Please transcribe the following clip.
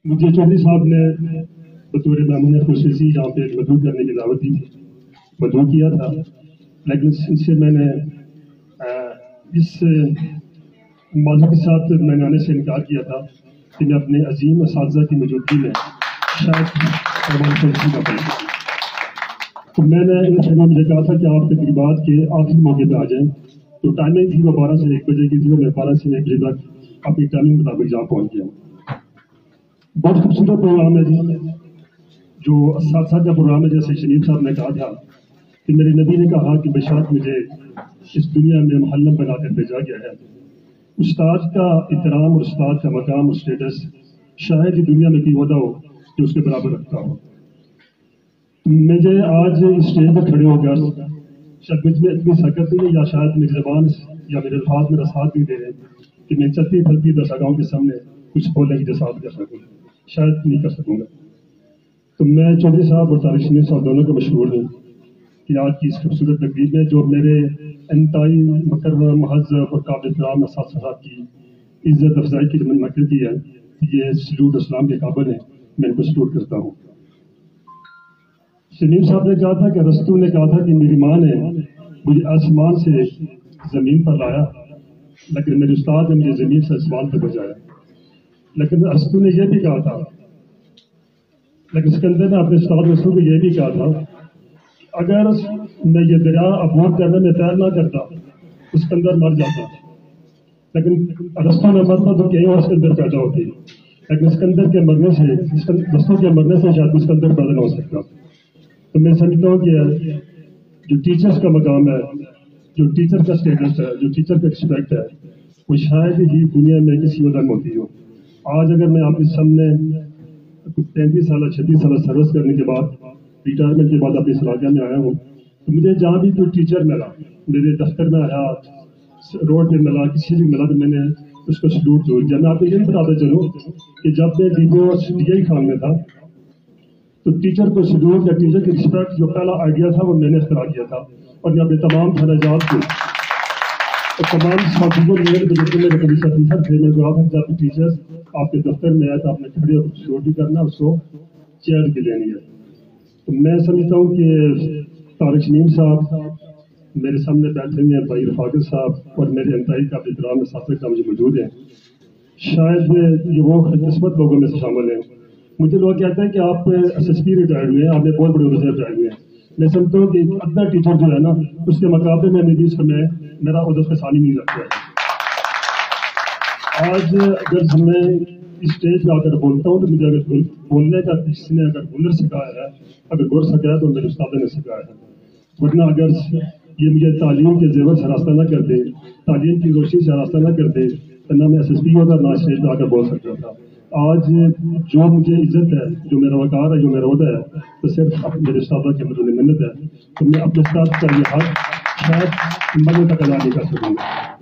مجھے چودھری صاحب نے بطور مامون خصوصی یہاں پہ مدعو کرنے کی دعوت دی تھی، مدعو کیا تھا، لیکن ان سے میں نے اس موضوع کے ساتھ میں نے آنے سے انکار کیا تھا کہ میں اپنے عظیم اساتذہ کی موجودگی میں شاید کا پڑھوں. تو میں نے ان سے مجھے کہا تھا کہ آپ تقریبات کے آخری موقع پہ آ جائیں. تو ٹائمنگ تھی وہ 12 سے 1 بجے کی تھی، اور میں 12 سے 1 بجے تک اپنی ٹائمنگ مطابق جہاں پہنچ گیا. بہت خوبصورت پروگرام ہے جی، جو اساتذہ کا پروگرام ہے. جیسے شریف صاحب نے کہا تھا کہ میرے نبی نے کہا کہ بشارت مجھے اس دنیا میں محلم بنا کر بھیجا گیا ہے. استاد کا احترام اور استاد کا مقام اور اسٹیٹس شاید ہی دنیا میں کوئی عہدہ ہو جو اس کے برابر رکھتا ہو. مجھے آج اسٹیج پر کھڑے ہو کر شاید مجھ میں اتنی سکت نہیں ہے، یا شاید میری زبان یا میرے الفاظ میرا ساتھ نہیں دے رہے کہ میں چلتی پھرتی درسگاہوں کے سامنے کچھ بولنے کی جسارت کر سکوں، شاید نہیں کر سکوں گا. تو میں چودھری صاحب اور طارق شمیر صاحب دونوں کا مشہور ہوں کہ آج کی اس خوبصورت تقریب میں جو میرے انتہائی مکرم مہذب اور قابل احترام اساتذہ صاحب کی عزت افزائی کی منعقد کی ہے، یہ سلوٹ اسلام کے قابل ہیں. میں ان کو سلوٹ کرتا ہوں. شمیم صاحب نے کہا تھا کہ ارسطو نے کہا تھا کہ میری ماں نے مجھے آسمان سے زمین پر لایا، لیکن میرے استاد نے مجھے زمین سے آسمان پر پہنچایا. لیکن ارسطو نے یہ بھی کہا تھا، لیکن سکندر نے اپنے استاد ارسطو کو یہ بھی کہا تھا اگر میں یہ دریا عبور کرنے میں تیر نہ کرتا تو سکندر مر جاتا. لیکن ارسطو نے مرنا تو کہیں اور سکندر پیدا ہوتی، لیکن سکندر کے مرنے سے ارسطو کے مرنے سے شاید سکندر پیدا نہ ہو سکتا. تو میں سمجھتا ہوں کہ جو ٹیچرس کا مقام ہے، جو ٹیچر کا اسٹیٹس ہے، جو ٹیچر کا رسپیکٹ ہے، وہ شاید ہی دنیا میں کسی عہدہ میں ہوتی ہو. آج اگر میں آپ کے سامنے 35 سالہ 36 سالہ سروس کرنے کے بعد ریٹائرمنٹ کے بعد اپنے اس علاقے میں آیا ہوں، تو مجھے جہاں بھی کوئی ٹیچر ملا، میرے دفتر میں آیا، روڈ پہ ملا، کسی بھی ملا، تو میں نے اس کو سلوٹ ضرور کیا. میں آپ کو یہ بتاتا چلوں کہ جب میں DI خان میں تھا تو ٹیچر کو سلوٹ یا ٹیچر کی رسپیکٹ جو پہلا آئیڈیا تھا وہ میں نے اختراع کیا تھا. اور میں اپنے تمام تھانہ جات کو تمام ساتھیوں میں کبھی ساتھی تھے، میں کہا تھا جب ٹیچر آپ کے دفتر میں آیا تو آپ نے کھڑے اور سلوٹ بھی کرنا، اس کو چیئر بھی لینی ہے. تو میں سمجھتا ہوں کہ طارق شمیم صاحب میرے سامنے بیٹھے ہوئے ہیں، بھائی رفاقت صاحب اور میرے انتہائی قابل احترام اساتذہ کا مجھے موجود ہیں. شاید یہ وہ قسمت لوگوں میں سے شامل ہیں. مجھے لوگ کہتے ہیں کہ آپ SSP ریٹائرڈ ہوئے ہیں، آپ نے بہت بڑے عہدے سے ریٹائرڈ ہوئے ہیں. میں سمجھتا ہوں کہ ادنا ٹیچر جو ہے نا، اس کے مقابلے میں میری اس میں میرا عہدہ سے ثانی نہیں رکھتا ہے. آج اگر میں اس اسٹیج پہ آ کر بولتا ہوں تو مجھے اگر بولنے کا کسی نے اگر ہنر سکھایا ہے، اگر گر سکھایا تو میرے استاد نے سکھایا ہے. ورنہ اگر یہ مجھے تعلیم کے زیور سے راستہ نہ کر دے، تعلیم کی روشنی سے راستہ نہ کر دے، تو نہ میں SSP ہوتا، نہ اسٹیج پہ آ کر بول سکتا تھا. آج جو مجھے عزت ہے، جو میرا وقار ہے، جو میرا عہدہ ہے، تو صرف میرے استاد کے بدلے منت ہے. تو میں اپنے استاد کا یہ حق شاید مرنے تک ادا نہیں کر سکوں گا.